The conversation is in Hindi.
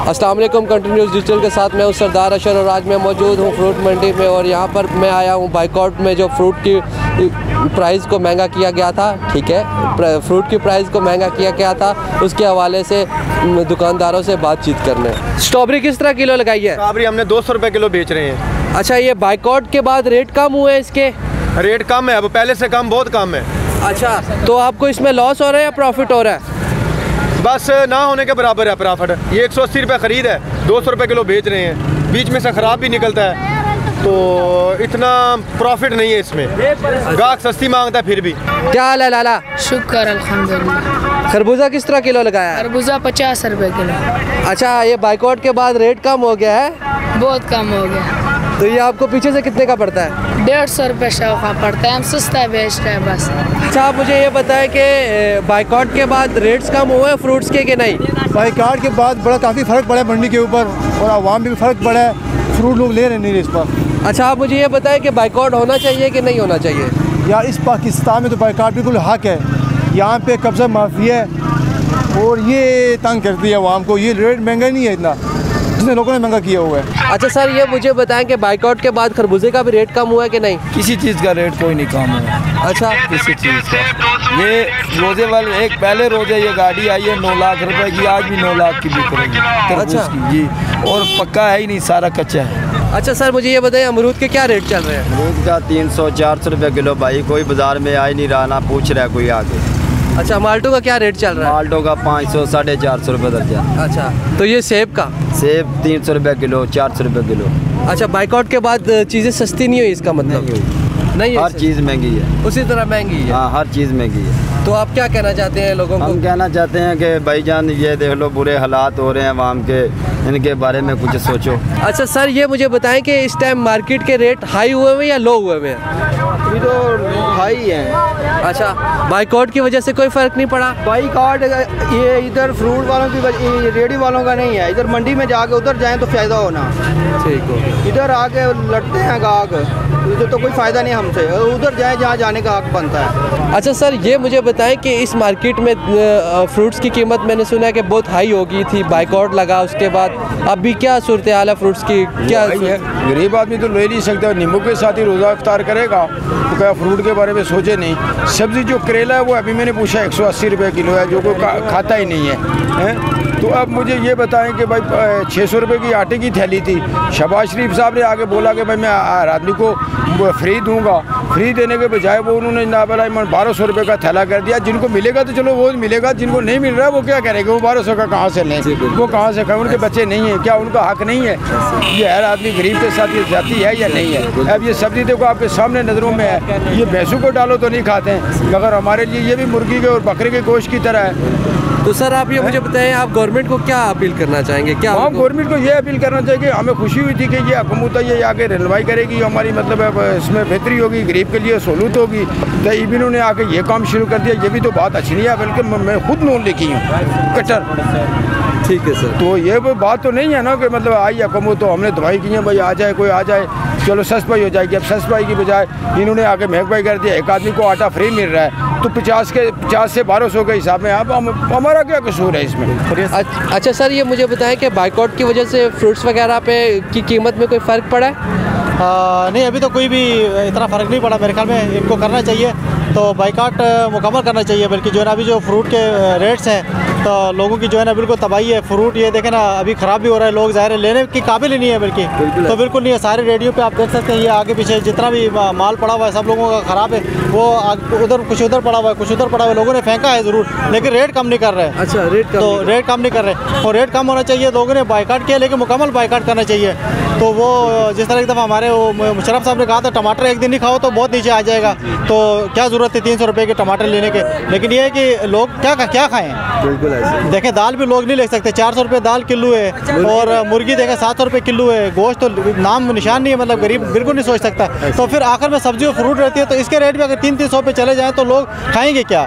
अस्सलाम वालेकुम, कंटिन्यूस डिजिटल के साथ मैं हूं सरदार अशर और आज मैं मौजूद हूं फ्रूट मंडी में। और यहां पर मैं आया हूं बाइकआउट में, जो फ्रूट की प्राइस को महंगा किया गया था। ठीक है, फ्रूट की प्राइस को महंगा किया गया था, उसके हवाले से दुकानदारों से बातचीत करने। स्ट्रॉबेरी किस तरह किलो लगाई है? स्ट्रॉबेरी हमने 200 रुपये किलो बेच रहे हैं। अच्छा, ये बाइकआउट के बाद रेट कम हुए इसके? रेट कम है, अब पहले से कम, बहुत कम है। अच्छा, तो आपको इसमें लॉस हो रहा है या प्रॉफिट हो रहा है? बस ना होने के बराबर है प्रॉफिट। ये 180 रुपये ख़रीद है, 200 रुपये किलो बेच रहे हैं, बीच में से ख़राब भी निकलता है, तो इतना प्रॉफिट नहीं है इसमें। गाहक सस्ती मांगता है फिर भी। क्या हाल है लाला? शुक्र अल्हम्दुलिल्लाह। खरबूजा किस तरह किलो लगाया है? खरबूजा 50 रुपये किलो। अच्छा, ये बाइकआउट के बाद रेट कम हो गया है? बहुत कम हो गया। तो ये आपको पीछे से कितने का पड़ता है? 150 रुपये शौका पड़ता है, हम सस्ता बेच रहे हैं बस। अच्छा, आप मुझे ये बताएं कि बाइकआउट के बाद रेट्स कम हुए हैं फ्रूट्स के कि नहीं? बाइकआउट के बाद बड़ा काफ़ी फ़र्क पड़ा है मंडी के ऊपर, और आवाम भी फ़र्क पड़ा है, फ्रूट लोग ले रहे नहीं इस पर। अच्छा, आप मुझे ये बताएं कि बाइकआउट होना चाहिए कि नहीं होना चाहिए? यार, इस पाकिस्तान में तो बाइकआउट बिल्कुल हक है। यहाँ पे कब्ज़ा माफी है और ये तंग करती है आवाम को। ये रेट महंगा नहीं है इतना जितने लोगों ने महंगा किया हुआ है। अच्छा सर, ये मुझे बताएं कि बाइकआउट के बाद खरबूजे का भी रेट कम हुआ है कि नहीं? किसी चीज़ का रेट कोई नहीं कम हुआ। अच्छा, किसी चीज़ का। ये रोजे वाले एक पहले रोजे ये गाड़ी आई है 9 लाख रुपए की, आज भी 9 लाख की बिक रही है। अच्छा जी, और पक्का है ही नहीं, सारा कच्चा है। अच्छा सर, मुझे ये बताएं अमरूद के क्या रेट चल रहे हैं? अमरूद का 300-400 रुपये किलो भाई, कोई बाजार में आ ही नहीं रहा, ना पूछ रहा है कोई आगे। अच्छा, माल्टो का क्या रेट चल रहा है? माल्टो का 500-450 रुपये दर्जन। अच्छा, तो ये सेब का? सेब 300 रुपये किलो, 400 रुपये किलो। अच्छा, बाइकआउट के बाद चीज़ें सस्ती नहीं हुई, इसका मतलब? नहीं, हर चीज़ महंगी है, उसी तरह महंगी है। हाँ, हर चीज़ महंगी है। तो आप क्या कहना चाहते हैं लोगों को? हम कहना चाहते हैं कि भाईजान ये देख लो, बुरे हालात हो रहे हैं आवाम के, इनके बारे में कुछ सोचो। अच्छा सर, ये मुझे बताएं कि इस टाइम मार्केट के रेट हाई हुए हुए या लो हुए हुए हैं? अभी तो हाई है। अच्छा, बाइकआउट की वजह से कोई फ़र्क नहीं पड़ा? बाइकआउट ये इधर फ्रूट वालों की, रेडी वालों का नहीं है। इधर मंडी में जाके उधर जाएं तो फ़ायदा होना। ठीक हो। इधर आके लड़ते हैं गाहक, इधर तो कोई फ़ायदा नहीं हमसे, उधर जाए जहाँ जाने का हक बनता है। अच्छा सर, ये मुझे बताएं कि इस मार्केट में फ्रूट्स की कीमत मैंने सुना है कि बहुत हाई हो गई थी, बाइकआउट लगा उसके बाद, अभी क्या सूरत हाल है फ्रूट्स की? क्या गरीब आदमी तो ले नहीं सकता, नींबू के साथ ही रोज़ा इफ्तार करेगा, तो क्या फ्रूट के बारे में सोचे नहीं। सब्ज़ी जो करेला है वो अभी मैंने पूछा 180 रुपये किलो है, जो कोई खाता ही नहीं है। तो अब मुझे ये बताएं कि भाई 600 रुपये की आटे की थैली थी, शहबाज शरीफ साहब ने आगे बोला कि भाई मैं हर आदमी को फ्री दूंगा, फ्री देने के बजाय वो उन्होंने ना बोला 1200 रुपये का थैला कर दिया। जिनको मिलेगा तो चलो वो मिलेगा, जिनको नहीं मिल रहा है वो क्या करेंगे? वो 1200 का कहाँ से लें? वो कहाँ से खाएं? उनके बच्चे नहीं हैं क्या? उनका हक नहीं है? ये हर आदमी गरीब के साथ ये जाती है या नहीं है? अब ये सब्ज़ी देखो आपके सामने नज़रों में है, ये भैंसों को डालो तो नहीं खाते हैं, मगर हमारे लिए ये भी मुर्गी के और बकरे के गोश्त की तरह है। तो सर, आप ये मुझे बताएं, आप गवर्नमेंट को क्या अपील करना चाहेंगे? क्या हम गवर्नमेंट को ये अपील करना चाहिए, हमें खुशी हुई थी कि ये हुकूमत ये आगे रहनुमाई करेगी, हमारी मतलब इसमें बेहतरी होगी, गरीब के लिए सहूलत होगी। तो इन्होंने आके ये काम शुरू कर दिया, ये भी तो बात अच्छी नहीं है, बल्कि मैं खुद नोन लिखी हूँ कट्टर। ठीक है सर। तो ये बात तो नहीं है ना कि मतलब आई हुकूमत तो हमने दवाई की है, भाई आ जाए कोई आ जाए, चलो सस्पाई हो जाएगी। अब सस्पाई की बजाय इन्होंने आके महंगाई कर दिया, एक आदमी को आटा फ्री मिल रहा है तो 50 से 1200 के हिसाब में अब हमारा क्या कसूर है इसमें? अच्छा सर, ये मुझे बताएं कि बाइकआउट की वजह से फ्रूट्स वगैरह पे की कीमत में कोई फ़र्क पड़ा है? नहीं, अभी तो कोई भी इतना फ़र्क नहीं पड़ा मेरे ख्याल में। इनको करना चाहिए तो बाइकआउट मुकम्मल करना चाहिए, बल्कि जो है ना अभी जो फ्रूट के रेट्स हैं तो लोगों की जो है ना बिल्कुल तबाही है। फ्रूट ये देखें ना अभी ख़राब भी हो रहा है, लोग ज़ाहिर है लेने की काबिल ही नहीं है, बल्कि तो बिल्कुल नहीं है। सारे रेडियो पे आप देख सकते हैं, ये आगे पीछे जितना भी माल पड़ा हुआ है सब लोगों का ख़राब है। वो उधर कुछ उधर पड़ा हुआ है, कुछ उधर पड़ा हुआ है, लोगों ने फेंका है ज़रूर, लेकिन रेट कम नहीं कर रहे हैं। अच्छा, रेट कम नहीं कर रहे, और रेट कम होना चाहिए। लोगों ने बाइकआउट किया, लेकिन मुकम्मल बाइकआउट करना चाहिए। तो वो जिस तरह एक दफ़ा हमारे वो मुशर्रफ साहब ने कहा था, टमाटर एक दिन नहीं खाओ तो बहुत नीचे आ जाएगा, तो क्या ज़रूरत है 300 रुपये के टमाटर लेने के? लेकिन ये है कि लोग क्या खाएँ? बिल्कुल ऐसे देखें, दाल भी लोग नहीं ले सकते, 400 रुपये दाल किलो है, और मुर्गी देखें 700 रुपये किलो है। गोश्त तो नाम निशान नहीं है, मतलब गरीब बिल्कुल नहीं सोच सकता। तो फिर आखिर में सब्जी और फ्रूट रहती है, तो इसके रेट भी अगर 300-300 पे चले जाएँ तो लोग खाएंगे क्या?